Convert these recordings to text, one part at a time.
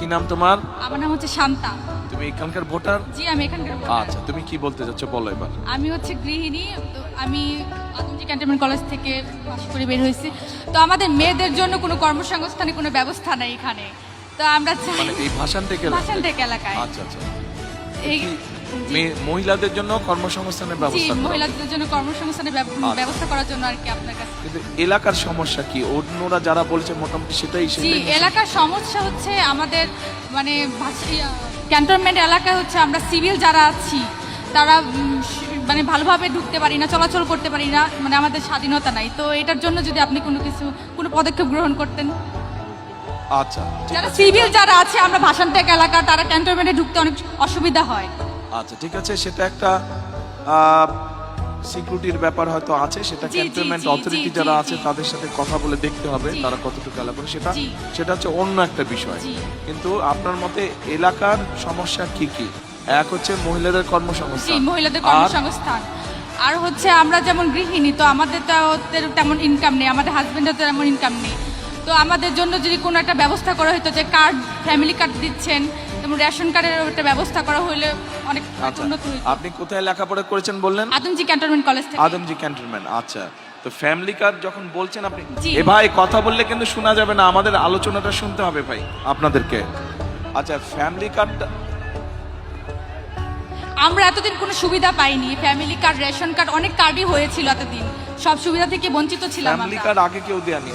কি নাম তোমার? আমার নাম হচ্ছে শান্তা। তুমি এখানকার ভোটার? জি, আমি এখানকার ভোটার। আচ্ছা, তুমি কি বলতে চাচ্ছ বলো এবার। আমি হচ্ছে গৃহিণী। তো আমি আদমজি ক্যান্টনমেন্ট কলেজ থেকে পাশ করে বের হয়েছি। তো আমাদের মেয়েদের জন্য কোনো কর্মসংস্থানের কোনো ব্যবস্থা নাই এখানে। তো আমরা চাই মানে এই ভাষান থেকে ভাষানটেক এলাকায় আচ্ছা আচ্ছা, এই মহিলাদের জন্য কর্মসংস্থানের জি, ব্যবস্থা করা। মহিলাদের জন্য কর্মসংস্থানের ব্যবস্থা করার জন্য আর কি আপনার কাছে। কিন্তু এলাকার সমস্যা কি? অন্যরা যারা বলছে মোটামুটি সেটাই জি, এলাকার সমস্যা হচ্ছে আমাদের মানে ক্যান্টনমেন্ট এলাকায় হচ্ছে আমরা সিভিল যারা আছি তারা মানে ভালোভাবে ঢুকতে পারি না, চলাচল করতে পারি না, মানে আমাদের স্বাধীনতা নাই। তো এটার জন্য যদি আপনি কোনো পদক্ষেপ গ্রহণ করতেন। আচ্ছা, ঠিক যারা আছে। সিভিল যারা আছে আমরা ভাষানটেক এলাকা, তারা ক্যান্টনমেন্টে ঢুকতে অনেক অসুবিধা হয়। আচ্ছা, ঠিক আছে, সেটা একটা সিকিউরিটির ব্যাপার হয়তো আছে, সেটা জি, জি, ক্যান্টনমেন্ট জি, অথরিটি জি, যারা জি, আছে জি। তাদের সাথে কথা বলে দেখতে হবে জি। তারা কতটুকু এলাকা করে, জি। সেটা হচ্ছে অন্য একটা বিষয়। জি। কিন্তু আপনার মতে এলাকার সমস্যা কি কি? এক হচ্ছে মহিলাদের জি, কর্মসংস্থান, মহিলাদের আর কর্মসংস্থান। আর হচ্ছে আমরা যেমন গৃহিণী, তো আমাদের তো তেমন ইনকাম নেই, আমাদের হাজবেন্ডের তো তেমন ইনকাম নেই। তো আমাদের জন্য যদি কোনো একটা ব্যবস্থা করা হতো, যে কার্ড, ফ্যামিলি কার্ড দিচ্ছেন, যেমন রেশন কার্ডের একটা ব্যবস্থা করা হলে অনেক আচ্ছা, উন্নত হতো। আপনি কোথায় লেখাপড়া করেছেন বললেন? আদমজি ক্যান্টনমেন্ট কলেজ থেকে। আদমজি ক্যান্টনমেন্ট। আচ্ছা, তো ফ্যামিলি কার্ড যখন বলছেন আপনি, জি। এ ভাই কথা বললে কিন্তু শোনা যাবে না, আমাদের আলোচনাটা শুনতে হবে ভাই আপনাদেরকে। আচ্ছা, ফ্যামিলি কার্ড আমরা এতদিন কোনো সুবিধা পাইনি। ফ্যামিলি কার্ড, রেশন কার্ড, অনেক কার্ডই হয়েছিল এতদিন, সব সুবিধা থেকে বঞ্চিত ছিলাম ফ্যামিলি আমরা। কার্ড আগে কেউ দেয়নি।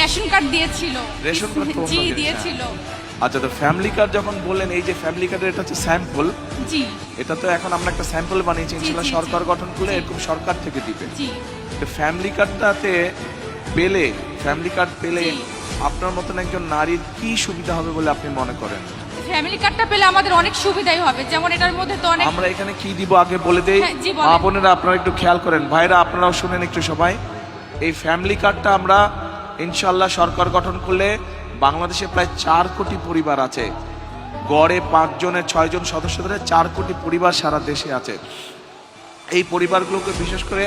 রেশন কার্ড দিয়েছিল। রেশন কার্ড তো অন্য জি, জিনিস, দিয়েছিল। আচ্ছা, তো ফ্যামিলি কার্ড যখন বললেন, এই যে ফ্যামিলি কার্ডের এটা হচ্ছে স্যাম্পল, জি, এটা তো এখন আমরা একটা স্যাম্পল বানিয়েছি, ইনশাআল্লাহ জি, সরকার জি। গঠন করলে জি। এরকম সরকার থেকে দিবে। জি, তো ফ্যামিলি কার্ডটাতে পেলে, ফ্যামিলি কার্ড পেলে জি। আপনার মতন একজন নারীর কি সুবিধা হবে বলে আপনি মনে করেন? ফ্যামিলি কার্ডটা পেলে আমাদের অনেক সুবিধাই হবে। যেমন এটার মধ্যে তো অনেক। আমরা এখানে কি দিব আগে বলে দেই। হ্যাঁ, জি, বলেন। মা বোনেরা আপনারা একটু খেয়াল করেন, ভাইরা আপনারাও শুনেন একটু সবাই। এই ফ্যামিলি কার্ডটা আমরা ইনশাআল্লাহ সরকার গঠন করলে, বাংলাদেশে প্রায় 4 কোটি পরিবার আছে, গড়ে 5 জনের 6 জন সদস্য ধরে 4 কোটি পরিবার সারা দেশে আছে। এই পরিবারগুলোকে বিশেষ করে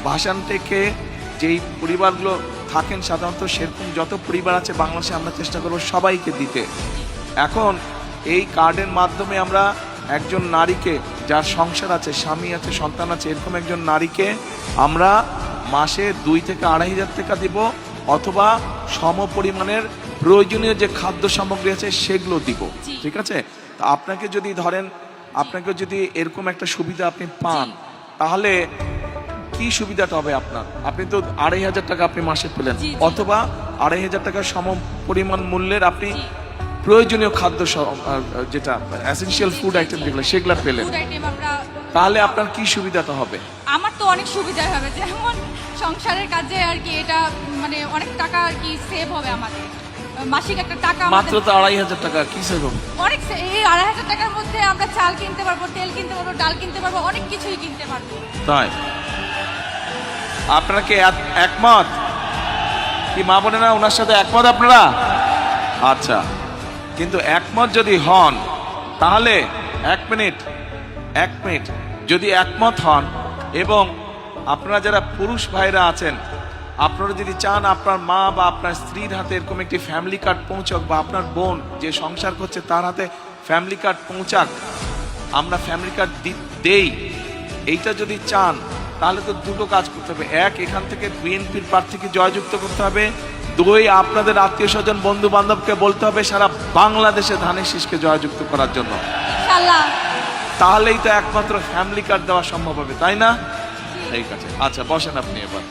ভাষান থেকে যেই পরিবারগুলো থাকেন সাধারণত, সেরকম যত পরিবার আছে বাংলাদেশে আমরা চেষ্টা করব সবাইকে দিতে। এখন এই কার্ডের মাধ্যমে আমরা একজন নারীকে, যার সংসার আছে, স্বামী আছে, সন্তান আছে, এরকম একজন নারীকে আমরা মাসে 2 থেকে 2.5 হাজার টাকা দিব, অথবা সম পরিমাণের প্রয়োজনীয় যে খাদ্য সামগ্রী আছে সেগুলো দিব। জি। ঠিক আছে? তো আপনাকে যদি ধরেন, আপনাকে যদি এরকম একটা সুবিধা আপনি পান, জি। তাহলে কি সুবিধাটা হবে আপনার? আপনি তো 2.5 হাজার টাকা আপনি মাসে পেলেন, জি, জি। অথবা 2.5 হাজার টাকা সম পরিমাণ মূল্যের আপনি জি। প্রয়োজনীয় খাদ্য যেটা এসেনশিয়াল ফুড আইটেম যেগুলো সেগুলো পেলেন, ফুড আইটেম আমরা। তাহলে আপনার কি সুবিধাটা হবে? আমার তো অনেক সুবিধা হবে, যেমন সংসারের কাজে আর কি, এটা মানে অনেক টাকা আর কি সেভ হবে আমাদের। মাসিক একটা টাকা মাত্র আমাদের তো 2.5 হাজার টাকা, কি সেরকম? অনেক এই 2.5 হাজার টাকার মধ্যে আমরা চাল কিনতে পারবো, তেল কিনতে পারবো, ডাল কিনতে পারবো, অনেক কিছুই কিনতে পারবো। তাই আপনারা কি একমত? কি মা বোনেরা ওনার সাথে একমত আপনারা? আচ্ছা, কিন্তু একমত যদি হন তাহলে এক মিনিট যদি একমত হন, এবং আপনারা যারা পুরুষ ভাইরা আছেন, আপনারা যদি চান আপনার মা বা আপনার স্ত্রীর হাতে এরকম একটি ফ্যামিলি কার্ড পৌঁছাক, বা আপনার বোন যে সংসার করছে তার হাতে ফ্যামিলি কার্ড পৌঁছাক, আমরা ফ্যামিলি কার্ড দেই, এইটা যদি চান, তাহলে তো দুটো কাজ করতে হবে। এক, এখান থেকে বিএনপির প্রার্থীকে জয়যুক্ত করতে হবে। 2, আপনাদের আত্মীয় স্বজন বন্ধু বান্ধবকে বলতে হবে সারা বাংলাদেশে ধানের শীষকে জয়যুক্ত করার জন্য। ইনশাআল্লাহ। তাহলেই তো একমাত্র ফ্যামিলি কার্ড দেওয়া সম্ভব হবে, তাই না? ঠিক আছে, আচ্ছা বসেন আপনি এবার।